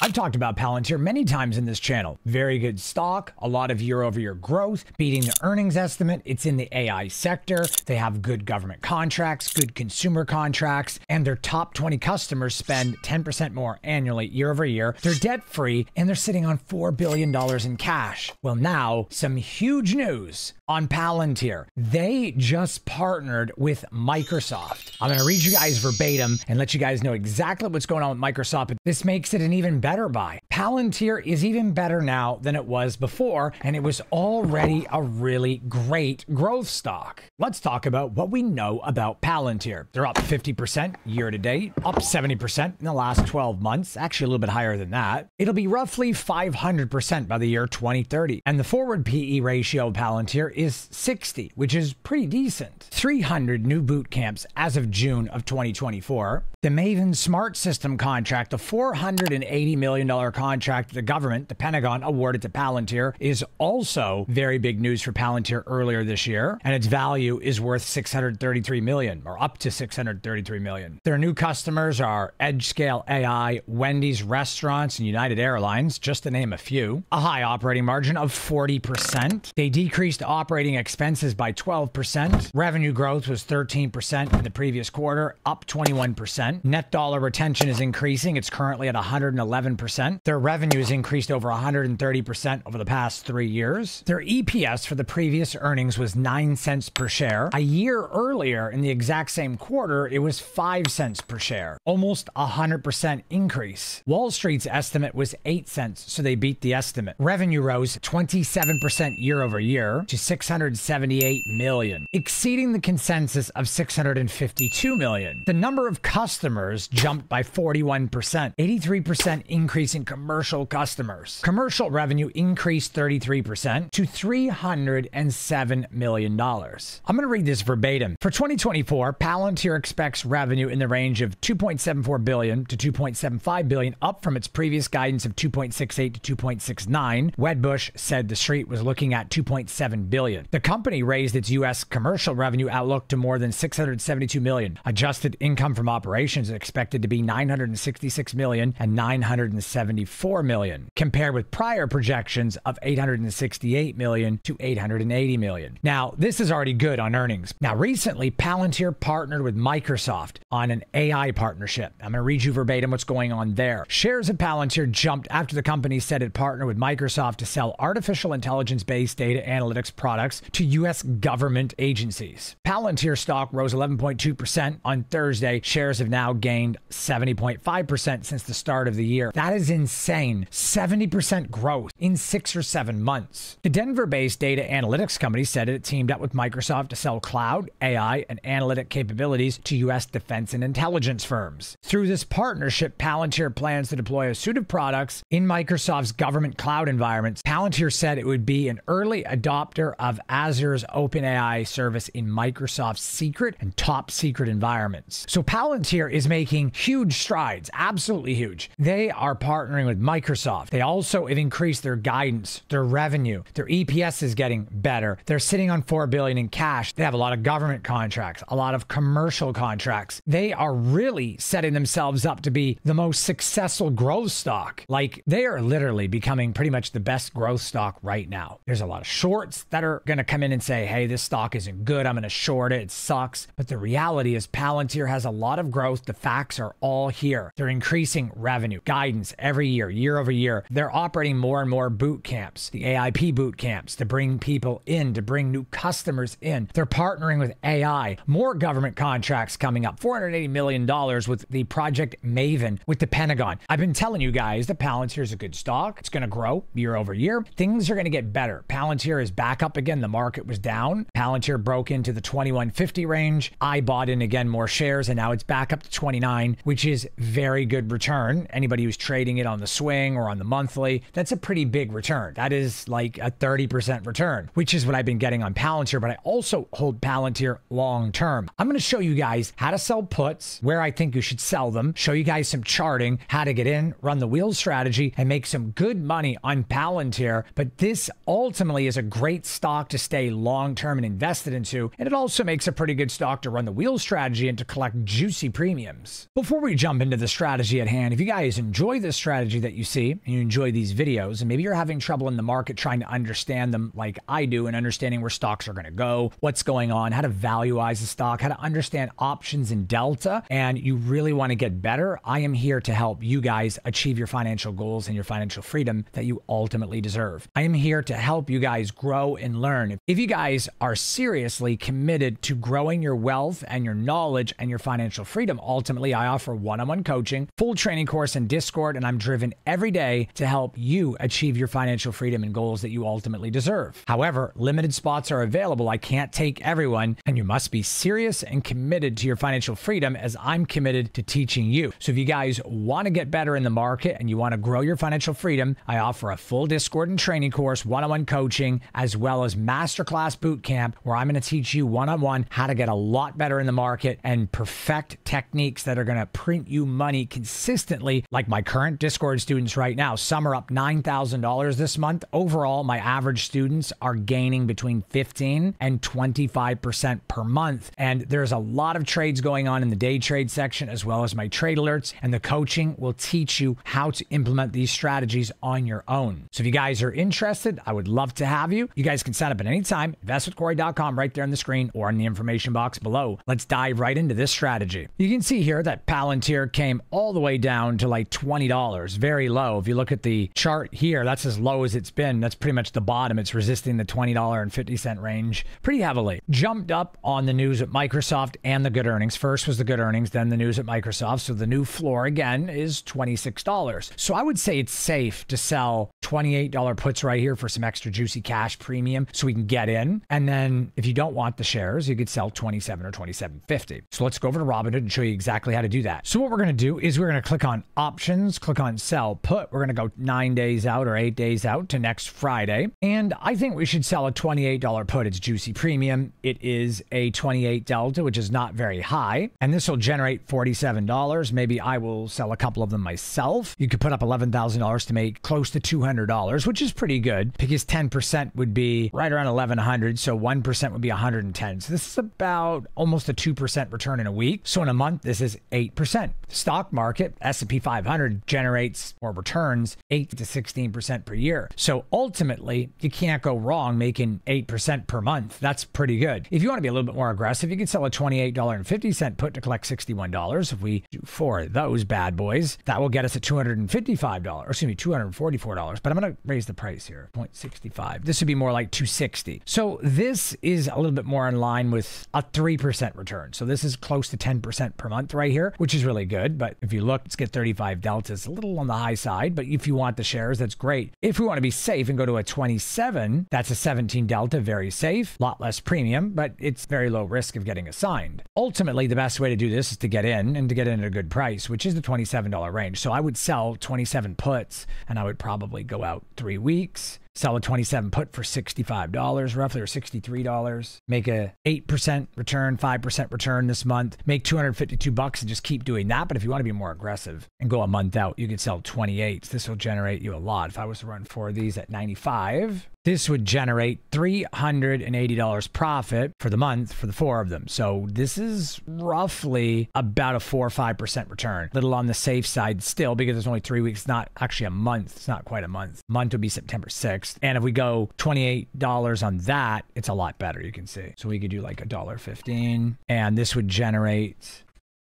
I've talked about Palantir many times in this channel. Very good stock, a lot of year-over-year growth, beating the earnings estimate. It's in the AI sector. They have good government contracts, good consumer contracts, and their top 20 customers spend 10% more annually year-over-year. They're debt-free, and they're sitting on $4 billion in cash. Well, now, some huge news on Palantir. They just partnered with Microsoft. I'm going to read you guys verbatim and let you guys know exactly what's going on with Microsoft, but this makes it an even better buy. Palantir is even better now than it was before, and it was already a really great growth stock. Let's talk about what we know about Palantir. They're up 50% year to date, up 70% in the last 12 months, actually a little bit higher than that. It'll be roughly 500% by the year 2030. And the forward PE ratio of Palantir is 60, which is pretty decent. 300 new boot camps as of June of 2024. The Maven Smart System contract, the $480 million contract the government, the Pentagon, awarded to Palantir, is also very big news for Palantir earlier this year, and its value is worth $633 million, or up to $633 million. Their new customers are EdgeScale AI, Wendy's Restaurants, and United Airlines, just to name a few. A high operating margin of 40%. They decreased operating expenses by 12%. Revenue growth was 13% in the previous quarter, up 21%. Net dollar retention is increasing. It's currently at 111%. Their revenue has increased over 130% over the past 3 years. Their EPS for the previous earnings was 9 cents per share. A year earlier, in the exact same quarter, it was 5 cents per share. Almost 100% increase. Wall Street's estimate was 8 cents, so they beat the estimate. Revenue rose 27% year over year to $678 million, exceeding the consensus of $652 million. The number of customers jumped by 41%, 83% increase in commercial customers. Commercial revenue increased 33% to $307 million. I'm going to read this verbatim. For 2024, Palantir expects revenue in the range of $2.74 billion to $2.75 billion, up from its previous guidance of $2.68 to $2.69. Wedbush said the street was looking at $2.7 billion. The company raised its U.S. commercial revenue outlook to more than $672 million. Adjusted income from operations is expected to be $966 million and $974 million, compared with prior projections of $868 million to $880 million. Now, this is already good on earnings. Now, recently, Palantir partnered with Microsoft on an AI partnership. I'm going to read you verbatim what's going on there. Shares of Palantir jumped after the company said it partnered with Microsoft to sell artificial intelligence-based data analytics products to U.S. government agencies. Palantir stock rose 11.2% on Thursday. Shares have now gained 70.5% since the start of the year. That is insane. 70% growth in 6 or 7 months. The Denver-based data analytics company said it teamed up with Microsoft to sell cloud, AI, and analytic capabilities to U.S. defense and intelligence firms. Through this partnership, Palantir plans to deploy a suite of products in Microsoft's government cloud environments. Palantir said it would be an early adopter of Azure's OpenAI service in Microsoft's secret and top secret environments. So Palantir is making huge strides, absolutely huge. They are partnering with Microsoft. They also have increased their guidance, their revenue, their EPS is getting better. They're sitting on $4 billion in cash. They have a lot of government contracts, a lot of commercial contracts. They are really setting themselves up to be the most successful growth stock. Like, they are literally becoming pretty much the best growth stock right now. There's a lot of shorts that are going to come in and say, hey, this stock isn't good, I'm going to short it, it sucks. But the reality is Palantir has a lot of growth. The facts are all here. They're increasing revenue, guidance every year, year over year. They're operating more and more boot camps, the AIP boot camps, to bring people in, to bring new customers in. They're partnering with AI, more government contracts coming up, $480 million with the Project Maven with the Pentagon. I've been telling you guys that Palantir is a good stock. It's going to grow year over year. Things are going to get better. Palantir is back up again. The market was down. Palantir broke into the 2150 range. I bought in again more shares, and now it's back up to 29, which is very good return. Anybody who's trading it on the swing or on the monthly, that's a pretty big return. That is like a 30% return, which is what I've been getting on Palantir, but I also hold Palantir long term. I'm going to show you guys how to sell puts, where I think you should sell them, show you guys some charting, how to get in, run the wheel strategy, and make some good money on Palantir. But this ultimately is a great stock stock to stay long-term and invested into, and it also makes a pretty good stock to run the wheel strategy and to collect juicy premiums. Before we jump into the strategy at hand, if you guys enjoy this strategy that you see, and you enjoy these videos, and maybe you're having trouble in the market trying to understand them like I do and understanding where stocks are going to go, what's going on, how to valueize a stock, how to understand options and delta, and you really want to get better, I am here to help you guys achieve your financial goals and your financial freedom that you ultimately deserve. I am here to help you guys grow and learn. If you guys are seriously committed to growing your wealth and your knowledge and your financial freedom, ultimately I offer one-on-one coaching, full training course in Discord, and I'm driven every day to help you achieve your financial freedom and goals that you ultimately deserve. However, limited spots are available. I can't take everyone, and you must be serious and committed to your financial freedom as I'm committed to teaching you. So if you guys want to get better in the market and you want to grow your financial freedom, I offer a full Discord and training course, one-on-one coaching, as well as masterclass boot camp, where I'm going to teach you one-on-one how to get a lot better in the market and perfect techniques that are going to print you money consistently, like my current Discord students right now. Some are up $9,000 this month. Overall, my average students are gaining between 15 and 25% per month. And there's a lot of trades going on in the day trade section, as well as my trade alerts, and the coaching will teach you how to implement these strategies on your own. So if you guys are interested, I would love to have you. You guys can sign up at any time, investwithcorey.com right there on the screen or in the information box below. Let's dive right into this strategy. You can see here that PLTR came all the way down to like $20, very low. If you look at the chart here, that's as low as it's been. That's pretty much the bottom. It's resisting the $20.50 range pretty heavily. Jumped up on the news at Microsoft and the good earnings. First was the good earnings, then the news at Microsoft. So the new floor again is $26. So I would say it's safe to sell $28 puts right here for some extra juicy cash premium so we can get in. And then if you don't want the shares, you could sell 27 or 27.50. So let's go over to Robinhood and show you exactly how to do that. So what we're going to do is we're going to click on options, click on sell put. We're going to go 9 days out or 8 days out to next Friday. And I think we should sell a $28 put. It's juicy premium. It is a 28 delta, which is not very high. And this will generate $47. Maybe I will sell a couple of them myself. You could put up $11,000 to make close to $200, which is pretty good because 10% would be right around 1,100. So 1% would be 110. So this is about almost a 2% return in a week. So in a month, this is 8%. The stock market, S&P 500, generates or returns 8 to 16% per year. So ultimately, you can't go wrong making 8% per month. That's pretty good. If you want to be a little bit more aggressive, you can sell a $28.50 put to collect $61. If we do 4 of those bad boys, that will get us a $255, or excuse me, $244. But I'm going to raise the price here, 0.65. This would be more like $260. So this is a little bit more in line with a 3% return. So this is close to 10% per month right here, which is really good. But if you look, let's get 35 deltas, a little on the high side. But if you want the shares, that's great. If we want to be safe and go to a 27, that's a 17 delta, very safe, a lot less premium, but it's very low risk of getting assigned. Ultimately, the best way to do this is to get in and to get in at a good price, which is the $27 range. So I would sell 27 puts and I would probably go out 3 weeks. Sell a 27 put for $65 roughly, or $63. Make a 8% return, 5% return this month. Make $252 and just keep doing that. But if you want to be more aggressive and go a month out, you could sell 28. This will generate you a lot. If I was to run 4 of these at 95, this would generate $380 profit for the month for the 4 of them. So this is roughly about a 4 or 5% return. Little on the safe side still because there's only 3 weeks. It's not actually a month. It's not quite a month. Month would be September 6th. And if we go $28 on that, it's a lot better, you can see. So we could do like $1.15, and this would generate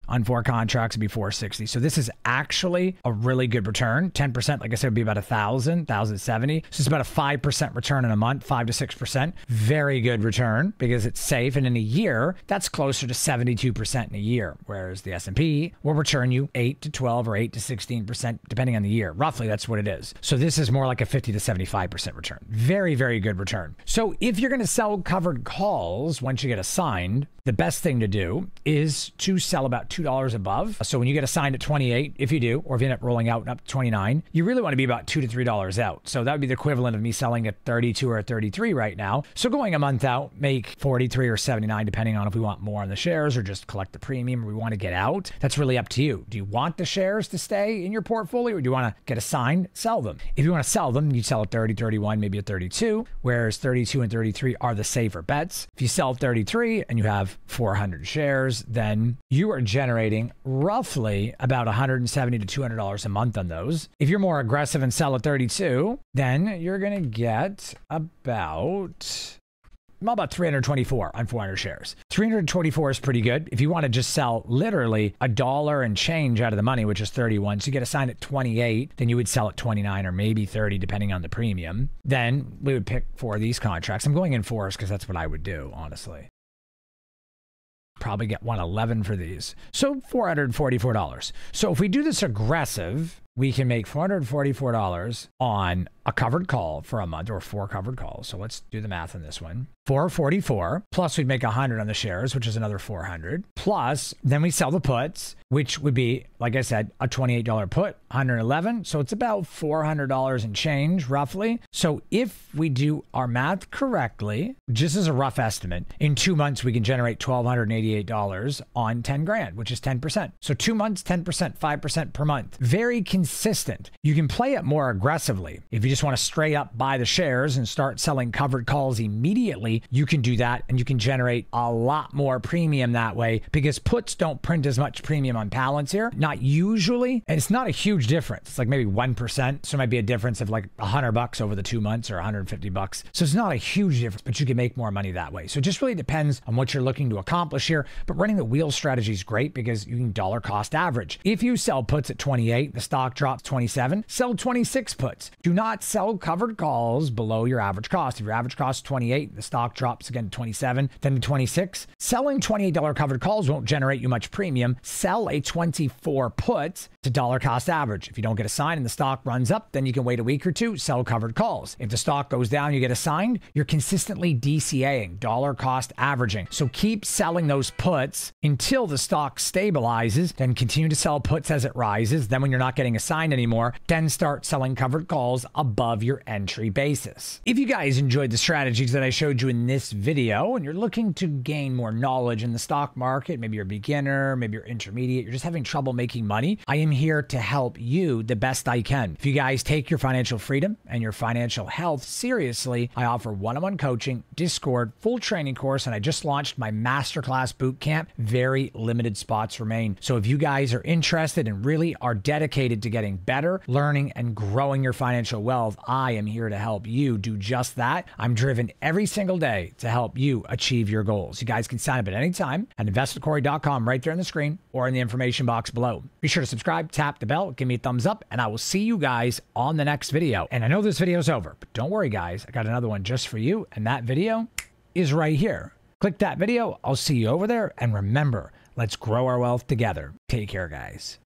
on 4 contracts, it'd be $460. So this is actually a really good return. 10%, like I said, would be about 1,000, 1,070. So it's about a 5% return in a month, 5 to 6%. Very good return because it's safe. And in a year, that's closer to 72% in a year. Whereas the S&P will return you 8 to 12 or 8 to 16%, depending on the year. Roughly, that's what it is. So this is more like a 50 to 75% return. Very, very good return. So if you're going to sell covered calls once you get assigned, the best thing to do is to sell about $2 above. So when you get assigned at 28, if you do, or if you end up rolling out and up to 29, you really want to be about $2 to $3 out. So that would be the equivalent of me selling at 32 or 33 right now. So going a month out, make 43 or 79, depending on if we want more on the shares or just collect the premium or we want to get out. That's really up to you. Do you want the shares to stay in your portfolio or do you want to get assigned, sell them? If you want to sell them, you sell at 30, 31, maybe at 32, whereas 32 and 33 are the safer bets. If you sell 33 and you have 400 shares, then you are generating roughly about $170 to $200 a month on those. If you're more aggressive and sell at 32, then you're going to get about 324 on 400 shares. 324 is pretty good. If you want to just sell literally $1 and change out of the money, which is 31, so you get assigned at 28, then you would sell at 29 or maybe 30, depending on the premium. Then we would pick 4 of these contracts. I'm going in 4s because that's what I would do, honestly. Probably get 111 for these. So $444. So if we do this aggressive, we can make $444 on a covered call for a month or 4 covered calls. So let's do the math on this one. 444 plus we'd make 100 on the shares, which is another 400. Plus then we sell the puts, which would be, like I said, a $28 put, 111. So it's about $400 and change roughly. So if we do our math correctly, just as a rough estimate, in 2 months, we can generate $1,288 on 10 grand, which is 10%. So 2 months, 10%, 5% per month. Very consistent. You can play it more aggressively. If you just want to straight up buy the shares and start selling covered calls immediately, you can do that and you can generate a lot more premium that way because puts don't print as much premium on Palantir. Not usually. And it's not a huge difference. It's like maybe 1%. So it might be a difference of like $100 over the 2 months or $150. So it's not a huge difference, but you can make more money that way. So it just really depends on what you're looking to accomplish here. But running the wheel strategy is great because you can dollar cost average. If you sell puts at 28, the stock drops 27, sell 26 puts. Do not sell covered calls below your average cost. If your average cost is 28, the stock drops again to 27, then to 26. Selling $28 covered calls won't generate you much premium. Sell a 24 put to dollar cost average. If you don't get assigned and the stock runs up, then you can wait a week or 2, sell covered calls. If the stock goes down, you get assigned, you're consistently DCAing, dollar cost averaging. So keep selling those puts until the stock stabilizes, then continue to sell puts as it rises. Then when you're not getting assigned anymore, then start selling covered calls above your entry basis. If you guys enjoyed the strategies that I showed you in this video and you're looking to gain more knowledge in the stock market, maybe you're a beginner, maybe you're intermediate, you're just having trouble making money, I am here to help you the best I can. If you guys take your financial freedom and your financial health seriously, I offer one-on-one coaching, Discord, full training course, and I just launched my masterclass boot camp. Very limited spots remain. So if you guys are interested and really are dedicated to getting better, learning, and growing your financial wealth, I am here to help you do just that. I'm driven every single day to help you achieve your goals. You guys can sign up at any time at investwithcorey.com right there on the screen or in the information box below. Be sure to subscribe, tap the bell, give me a thumbs up, and I will see you guys on the next video. And I know this video is over, but don't worry, guys. I got another one just for you, and that video is right here. Click that video. I'll see you over there. And remember, let's grow our wealth together. Take care, guys.